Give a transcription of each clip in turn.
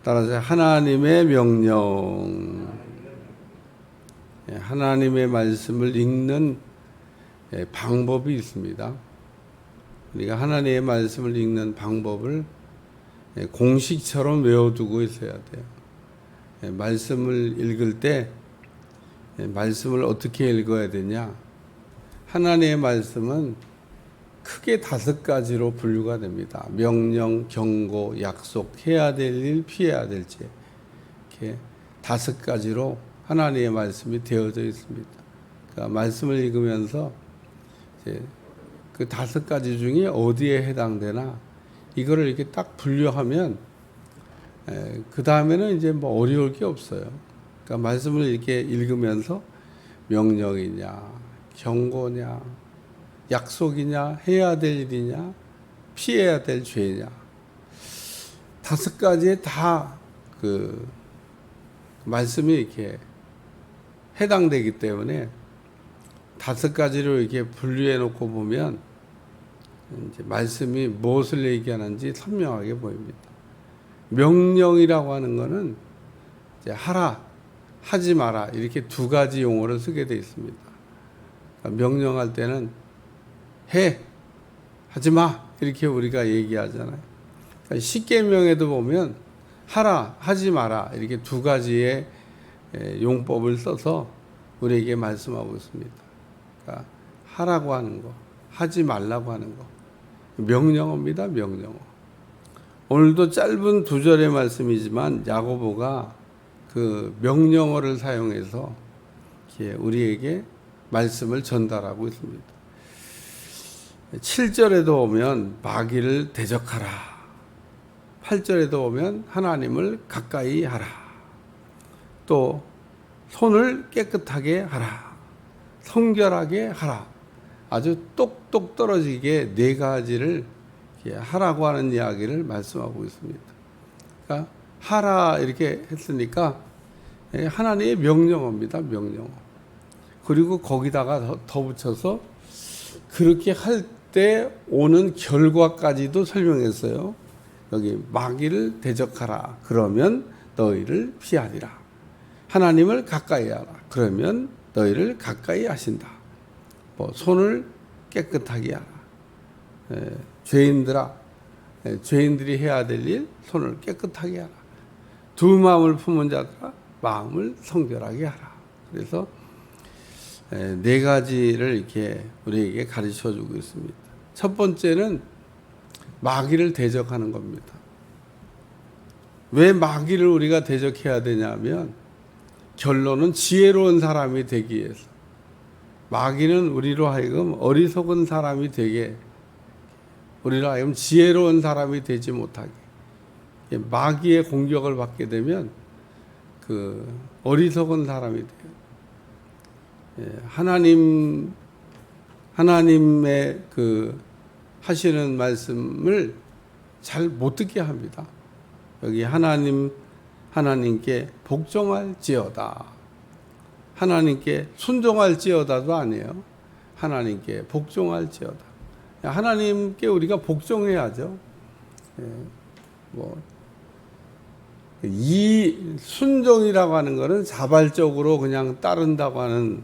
따라서 하나님의 명령, 하나님의 말씀을 읽는 방법이 있습니다. 우리가 하나님의 말씀을 읽는 방법을 공식처럼 외워두고 있어야 돼요. 말씀을 읽을 때 말씀을 어떻게 읽어야 되냐? 하나님의 말씀은 크게 5가지로 분류가 됩니다. 명령, 경고, 약속, 해야 될 일, 피해야 될 죄. 이렇게 5가지로 하나님의 말씀이 되어져 있습니다. 그러니까 말씀을 읽으면서 이제 그 5가지 중에 어디에 해당되나 이거를 이렇게 딱 분류하면 그 다음에는 이제 뭐 어려울 게 없어요. 그러니까 말씀을 이렇게 읽으면서 명령이냐, 경고냐, 약속이냐, 해야 될 일이냐, 피해야 될 죄냐, 5가지에 다 그 말씀이 이렇게 해당되기 때문에 5가지로 이렇게 분류해 놓고 보면 이제 말씀이 무엇을 얘기하는지 선명하게 보입니다. 명령이라고 하는 것은 이제 하라, 하지 마라 이렇게 2가지 용어를 쓰게 되어 있습니다. 그러니까 명령할 때는 해, 하지 마 이렇게 우리가 얘기하잖아요. 그러니까 십계명에도 보면 하라, 하지 마라 이렇게 2가지의 용법을 써서 우리에게 말씀하고 있습니다. 그러니까 하라고 하는 거, 하지 말라고 하는 거, 명령어입니다. 명령어. 오늘도 짧은 2절의 말씀이지만 야고보가 그 명령어를 사용해서 우리에게 말씀을 전달하고 있습니다. 7절에도 오면 마귀를 대적하라. 8절에도 오면 하나님을 가까이 하라. 또 손을 깨끗하게 하라. 성결하게 하라. 아주 똑똑 떨어지게 4가지를 하라고 하는 이야기를 말씀하고 있습니다. 그러니까 하라 이렇게 했으니까 하나님의 명령어입니다. 명령어. 그리고 거기다가 더 붙여서 그렇게 할 때 오는 결과까지도 설명했어요. 여기 마귀를 대적하라. 그러면 너희를 피하리라. 하나님을 가까이 하라. 그러면 너희를 가까이 하신다. 뭐 손을 깨끗하게 하라. 죄인들아, 죄인들이 해야 될 일 손을 깨끗하게 하라. 두 마음을 품은 자들아 마음을 성결하게 하라. 그래서 4가지를 이렇게 우리에게 가르쳐 주고 있습니다. 첫 번째는 마귀를 대적하는 겁니다. 왜 마귀를 우리가 대적해야 되냐면 결론은 지혜로운 사람이 되기 위해서. 마귀는 우리로 하여금 어리석은 사람이 되게, 우리로 하여금 지혜로운 사람이 되지 못하게, 마귀의 공격을 받게 되면 그 어리석은 사람이 돼요. 하나님의 그 하시는 말씀을 잘 못 듣게 합니다. 여기 하나님께 복종할지어다. 하나님께 순종할지어다도 아니에요. 하나님께 복종할지어다. 하나님께 우리가 복종해야죠. 이 순종이라고 하는 것은 자발적으로 그냥 따른다고 하는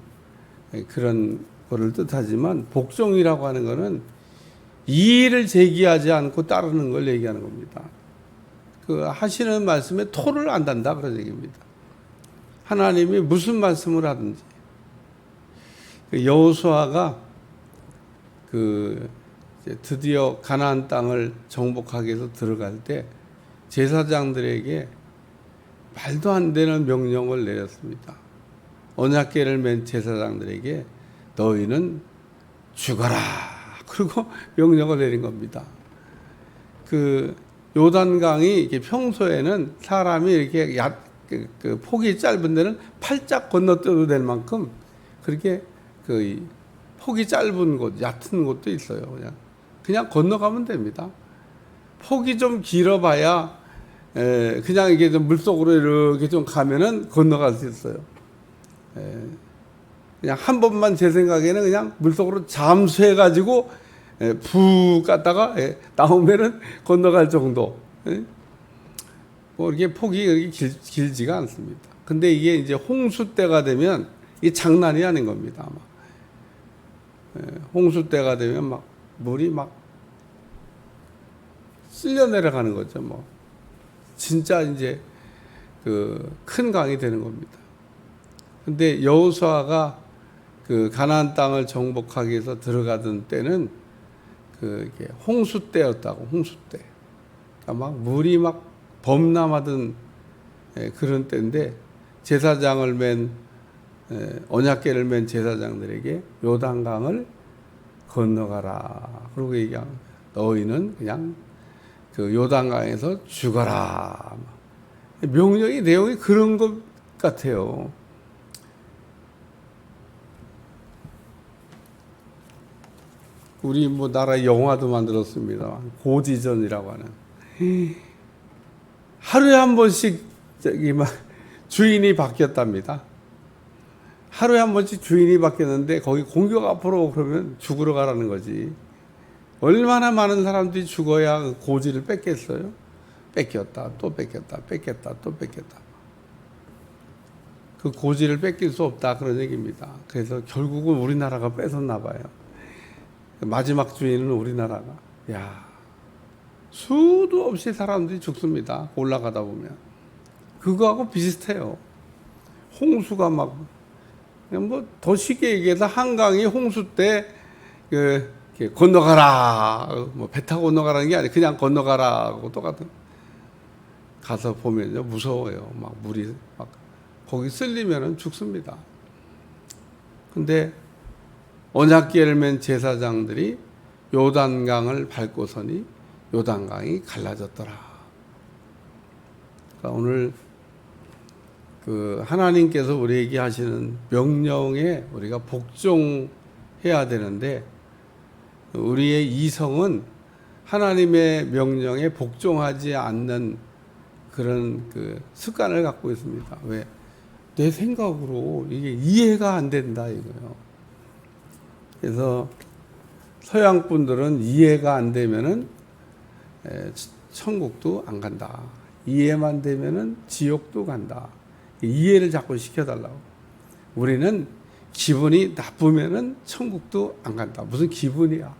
그런 거를 뜻하지만, 복종이라고 하는 것은 이의를 제기하지 않고 따르는 걸 얘기하는 겁니다. 그 하시는 말씀에 토를 안 단다 그런 얘기입니다. 하나님이 무슨 말씀을 하든지. 여호수아가 드디어 가나안 땅을 정복하기 위해서 들어갈 때 제사장들에게 말도 안 되는 명령을 내렸습니다. 언약궤를 맨 제사장들에게 너희는 죽어라. 그리고 명령을 내린 겁니다. 그 요단강이 이렇게 평소에는 사람이 이렇게 폭이 짧은 데는 팔짝 건너뛰어도 될 만큼 그렇게 그 폭이 짧은 곳, 얕은 곳도 있어요. 그냥 건너가면 됩니다. 폭이 좀 길어봐야 그냥 이게 좀 물속으로 이렇게 좀 가면은 건너갈 수 있어요. 그냥 한 번만 제 생각에는 그냥 물속으로 잠수해가지고 푹 갔다가 나오면은 건너갈 정도. 뭐 이렇게 폭이 그렇게 길지가 않습니다. 근데 이게 이제 홍수 때가 되면 이 장난이 아닌 겁니다. 아마. 홍수 때가 되면 막 물이 막 쓸려 내려가는 거죠. 뭐 진짜 이제 그 큰 강이 되는 겁니다. 근데 여호수아가 그 가나안 땅을 정복하기 위해서 들어가던 때는 그 홍수 때였다고. 홍수 때. 그러니까 막 물이 막 범람하던 그런 때인데 제사장을 맨 언약궤를 맨 제사장들에게 요단강을 건너가라. 그러고 얘기합니다. 너희는 그냥 그 요단강에서 죽어라. 명령의 내용이 그런 것 같아요. 우리 뭐 나라 영화도 만들었습니다. 고지전이라고 하는. 하루에 한 번씩 저기 막 주인이 바뀌었답니다. 하루에 한 번씩 주인이 바뀌었는데 거기 공격 앞으로 그러면 죽으러 가라는 거지. 얼마나 많은 사람들이 죽어야 그 고지를 뺏겠어요? 뺏겼다, 또 뺏겼다, 뺏겼다, 또 뺏겼다. 그 고지를 뺏길 수 없다 그런 얘기입니다. 그래서 결국은 우리나라가 뺏었나 봐요. 마지막 주인은 우리나라가. 야, 수도 없이 사람들이 죽습니다. 올라가다 보면. 그거하고 비슷해요. 홍수가 막, 그냥 뭐 더 쉽게 얘기해서 한강이 홍수 때 건너가라. 뭐 배 타고 건너가라는 게 아니라 그냥 건너가라 하고 똑같은. 가서 보면요 무서워요. 막 물이 막 거기 쓸리면은 죽습니다. 근데 언약궤를 맨 제사장들이 요단강을 밟고서니 요단강이 갈라졌더라. 그러니까 오늘 그 하나님께서 우리에게 하시는 명령에 우리가 복종해야 되는데 우리의 이성은 하나님의 명령에 복종하지 않는 그런 그 습관을 갖고 있습니다. 왜? 내 생각으로 이게 이해가 안 된다 이거예요. 그래서 서양 분들은 이해가 안 되면은 천국도 안 간다. 이해만 되면은 지옥도 간다. 이해를 자꾸 시켜달라고. 우리는 기분이 나쁘면은 천국도 안 간다. 무슨 기분이야?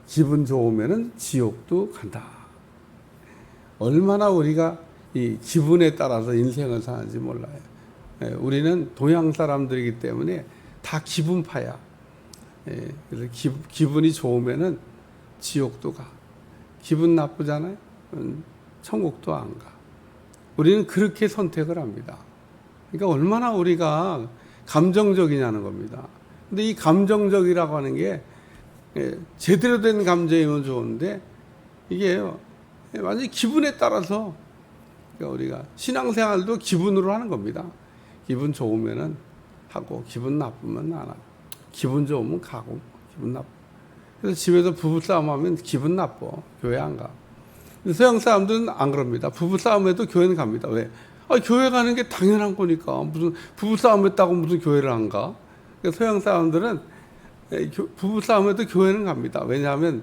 기분 좋으면은 지옥도 간다. 얼마나 우리가 이 기분에 따라서 인생을 사는지 몰라요. 우리는 동양 사람들이기 때문에 다 기분파야. 그래서 기분이 좋으면은 지옥도 가. 기분 나쁘잖아요? 천국도 안 가. 우리는 그렇게 선택을 합니다. 그러니까 얼마나 우리가 감정적이냐는 겁니다. 근데 이 감정적이라고 하는 게 제대로 된 감정이면 좋은데 이게 완전히 기분에 따라서 그러니까 우리가 신앙생활도 기분으로 하는 겁니다. 기분 좋으면은 하고 기분 나쁘면 안 하고 기분 좋으면 가고 기분 나쁘고 그래서 집에서 부부싸움 하면 기분 나빠 교회 안 가. 서양 사람들은 안 그럽니다. 부부싸움에도 교회는 갑니다. 왜? 교회 가는 게 당연한 거니까 무슨 부부싸움 했다고 무슨 교회를 안 가? 서양 사람들은 부부싸움에도 교회는 갑니다. 왜냐하면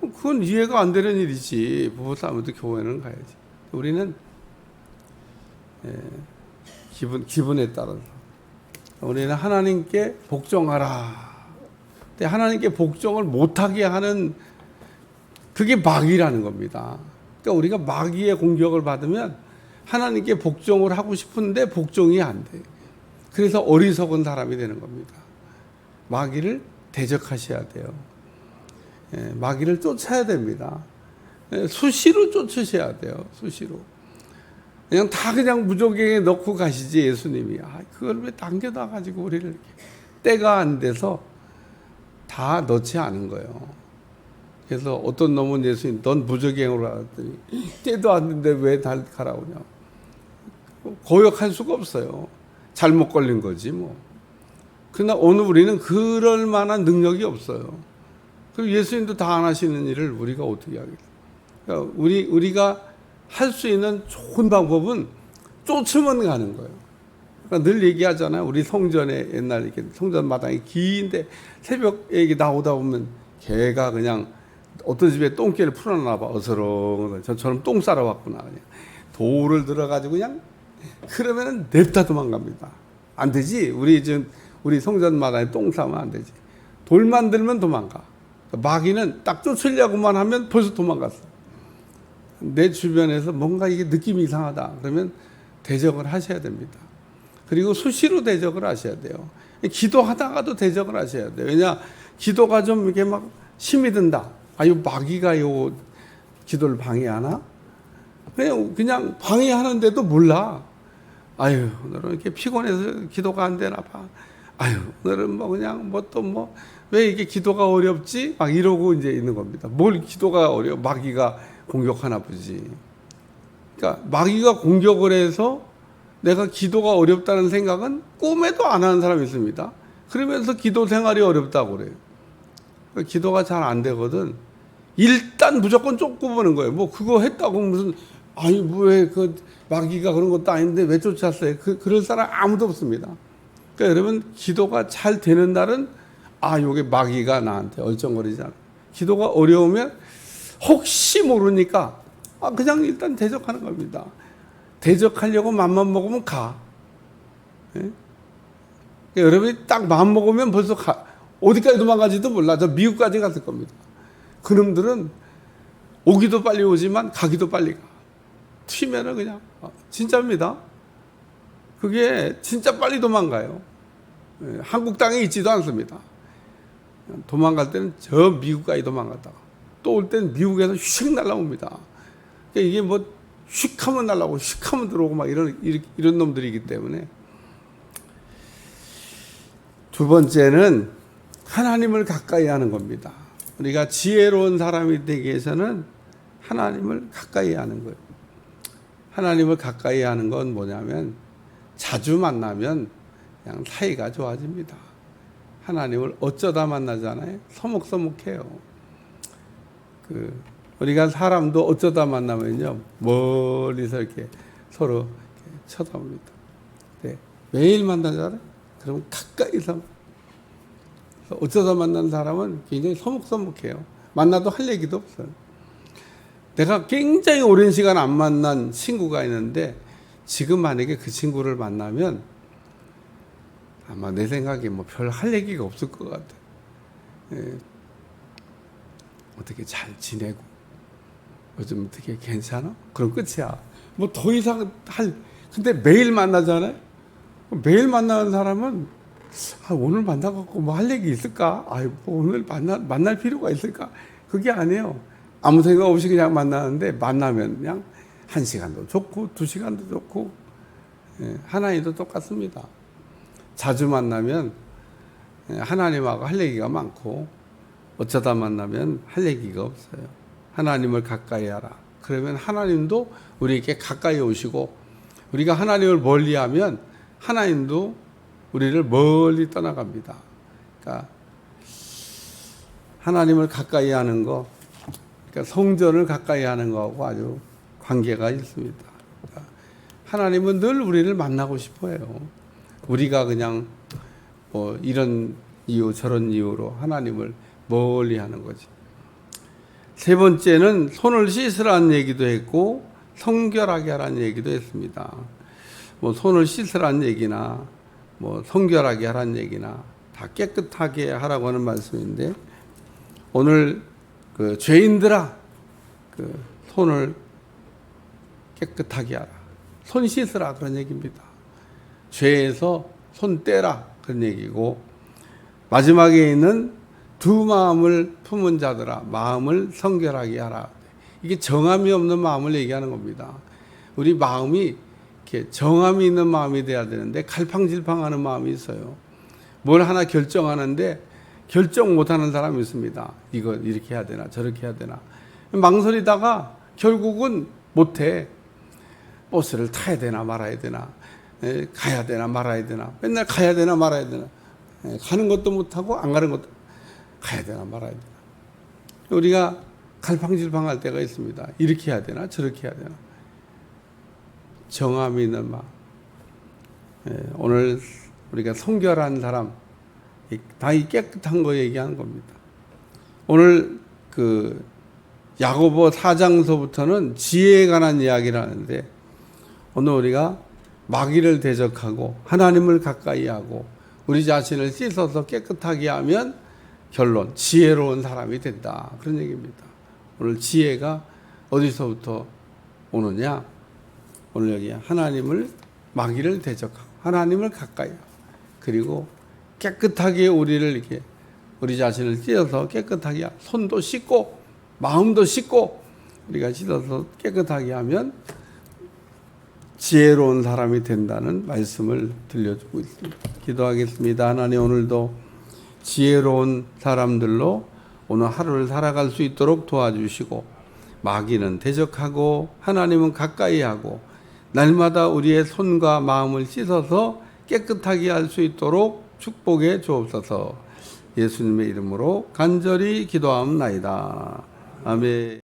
그건 이해가 안 되는 일이지. 부부싸움에도 교회는 가야지. 우리는 기분에 따라서 우리는 하나님께 복종하라. 근데 하나님께 복종을 못하게 하는 그게 마귀라는 겁니다. 그러니까 우리가 마귀의 공격을 받으면 하나님께 복종을 하고 싶은데 복종이 안 돼. 그래서 어리석은 사람이 되는 겁니다. 마귀를 대적하셔야 돼요. 마귀를 쫓아야 됩니다. 수시로 쫓으셔야 돼요. 수시로. 그냥 무조건에 넣고 가시지 예수님이. 그걸 왜 당겨다 가지고 우리를 이렇게 때가 안 돼서 다 넣지 않은 거예요. 그래서 어떤 놈은 예수님 넌 무적행으로 가랬더니 때도 안 됐는데 왜 날 가라고 하냐. 고역할 수가 없어요. 잘못 걸린 거지 뭐. 그러나 오늘 우리는 그럴 만한 능력이 없어요. 그럼 예수님도 다 안 하시는 일을 우리가 어떻게 하겠어요? 그러니까 우리가 할 수 있는 좋은 방법은 쫓으면 가는 거예요. 그러니까 늘 얘기하잖아요. 우리 성전에 옛날 이렇게 성전 마당이 긴데 새벽에 이렇게 나오다 보면 개가 그냥 어떤 집에 똥개를 풀어놔 봐. 어서렁. 저처럼 똥 싸러 왔구나. 그냥 돌을 들어가지고 그냥 그러면은 냅다 도망갑니다. 안 되지. 우리 성전마다에 똥 싸면 안 되지. 돌만 들면 도망가. 마귀는 딱 쫓으려고만 하면 벌써 도망갔어. 내 주변에서 뭔가 이게 느낌이 이상하다. 그러면 대적을 하셔야 됩니다. 그리고 수시로 대적을 하셔야 돼요. 기도하다가도 대적을 하셔야 돼요. 왜냐, 기도가 좀 이렇게 막 힘이 든다. 아유, 마귀가 요 기도를 방해하나? 그냥 방해하는데도 몰라. 아유, 오늘은 이렇게 피곤해서 기도가 안 되나 봐. 아유, 오늘은 뭐 그냥 왜 이게 기도가 어렵지? 막 이러고 이제 있는 겁니다. 뭘 기도가 어려워? 마귀가 공격하나 보지. 그러니까 마귀가 공격을 해서 내가 기도가 어렵다는 생각은 꿈에도 안 하는 사람이 있습니다. 그러면서 기도 생활이 어렵다고 그래요. 기도가 잘 안 되거든. 일단 무조건 쫓고 보는 거예요. 뭐 그거 했다고 무슨 아니 왜 그 마귀가 그런 것도 아닌데 왜 쫓았어요? 그럴 사람 아무도 없습니다. 그러니까 여러분 기도가 잘 되는 날은 요게 마귀가 나한테 얼쩡거리잖아. 기도가 어려우면 혹시 모르니까 그냥 일단 대적하는 겁니다. 대적하려고 맘만 먹으면 가. 예? 그러니까 여러분이 딱 마음 먹으면 벌써 가. 어디까지 도망가지도 몰라. 저 미국까지 갔을 겁니다. 그놈들은 오기도 빨리 오지만 가기도 빨리 가. 튀면은 그냥 진짜입니다. 그게 진짜 빨리 도망가요. 예, 한국 땅에 있지도 않습니다. 도망갈 때는 저 미국까지 도망갔다가 또 올 때는 미국에서 휙 날라옵니다. 그러니까 이게 휙 하면 날라오고 휙 하면 들어오고 막 이런 놈들이기 때문에. 두 번째는 하나님을 가까이 하는 겁니다. 우리가 지혜로운 사람이 되기 위해서는 하나님을 가까이 하는 거예요. 하나님을 가까이 하는 건 뭐냐면 자주 만나면 그냥 사이가 좋아집니다. 하나님을 어쩌다 만나잖아요. 서먹서먹해요. 우리가 사람도 어쩌다 만나면요 멀리서 이렇게 서로 이렇게 쳐다봅니다. 네. 매일 만나잖아요. 그러면 가까이서 어쩌다 만난 사람은 굉장히 서먹서먹해요. 만나도 할 얘기도 없어요. 내가 굉장히 오랜 시간 안 만난 친구가 있는데 지금 만약에 그 친구를 만나면 아마 내 생각에 별 할 얘기가 없을 것 같아. 예. 어떻게 잘 지내고 요즘 어떻게 괜찮아? 그럼 끝이야. 더 이상 근데 매일 만나잖아요. 매일 만나는 사람은 오늘 만나갖고 할 얘기 있을까? 오늘 만날 필요가 있을까? 그게 아니에요. 아무 생각 없이 그냥 만나는데 만나면 그냥 1시간도 좋고 2시간도 좋고. 예, 하나님도 똑같습니다. 자주 만나면 하나님하고 할 얘기가 많고 어쩌다 만나면 할 얘기가 없어요. 하나님을 가까이 하라. 그러면 하나님도 우리에게 가까이 오시고 우리가 하나님을 멀리하면 하나님도 우리를 멀리 떠나갑니다. 그러니까 하나님을 가까이 하는 거, 그러니까 성전을 가까이 하는 거하고 아주 관계가 있습니다. 그러니까 하나님은 늘 우리를 만나고 싶어해요. 우리가 그냥 이런 이유 저런 이유로 하나님을 멀리 하는 거지. 세 번째는 손을 씻으라는 얘기도 했고 성결하게 하라는 얘기도 했습니다. 손을 씻으라는 얘기나 성결하게 하라는 얘기나 다 깨끗하게 하라고 하는 말씀인데 오늘 죄인들아 손을 깨끗하게 하라. 손 씻으라 그런 얘기입니다. 죄에서 손 떼라 그런 얘기고 마지막에 있는 두 마음을 품은 자들아 마음을 성결하게 하라. 이게 정함이 없는 마음을 얘기하는 겁니다. 우리 마음이 이렇게 정함이 있는 마음이 돼야 되는데 갈팡질팡하는 마음이 있어요. 뭘 하나 결정하는데 결정 못하는 사람이 있습니다. 이거 이렇게 해야 되나 저렇게 해야 되나 망설이다가 결국은 못해. 버스를 타야 되나 말아야 되나 가야 되나 말아야 되나 맨날 가야 되나 말아야 되나 가는 것도 못하고 안 가는 것도 가야 되나 말아야 되나 우리가 갈팡질팡할 때가 있습니다. 이렇게 해야 되나 저렇게 해야 되나 정함이 있는 마음. 오늘 우리가 성결한 사람 다 이 깨끗한 거 얘기하는 겁니다. 오늘 야고보 4장서부터는 지혜에 관한 이야기를 하는데 오늘 우리가 마귀를 대적하고 하나님을 가까이 하고 우리 자신을 씻어서 깨끗하게 하면 결론 지혜로운 사람이 된다. 그런 얘기입니다. 오늘 지혜가 어디서부터 오느냐? 오늘 여기 마귀를 대적하고 하나님을 가까이 하고 그리고 깨끗하게 우리 자신을 씻어서 깨끗하게 하고 손도 씻고 마음도 씻고 우리가 씻어서 깨끗하게 하면 지혜로운 사람이 된다는 말씀을 들려주고 있습니다. 기도하겠습니다. 하나님 오늘도 지혜로운 사람들로 오늘 하루를 살아갈 수 있도록 도와주시고 마귀는 대적하고 하나님은 가까이 하고 날마다 우리의 손과 마음을 씻어서 깨끗하게 할 수 있도록 축복해 주옵소서. 예수님의 이름으로 간절히 기도하옵나이다. 아멘.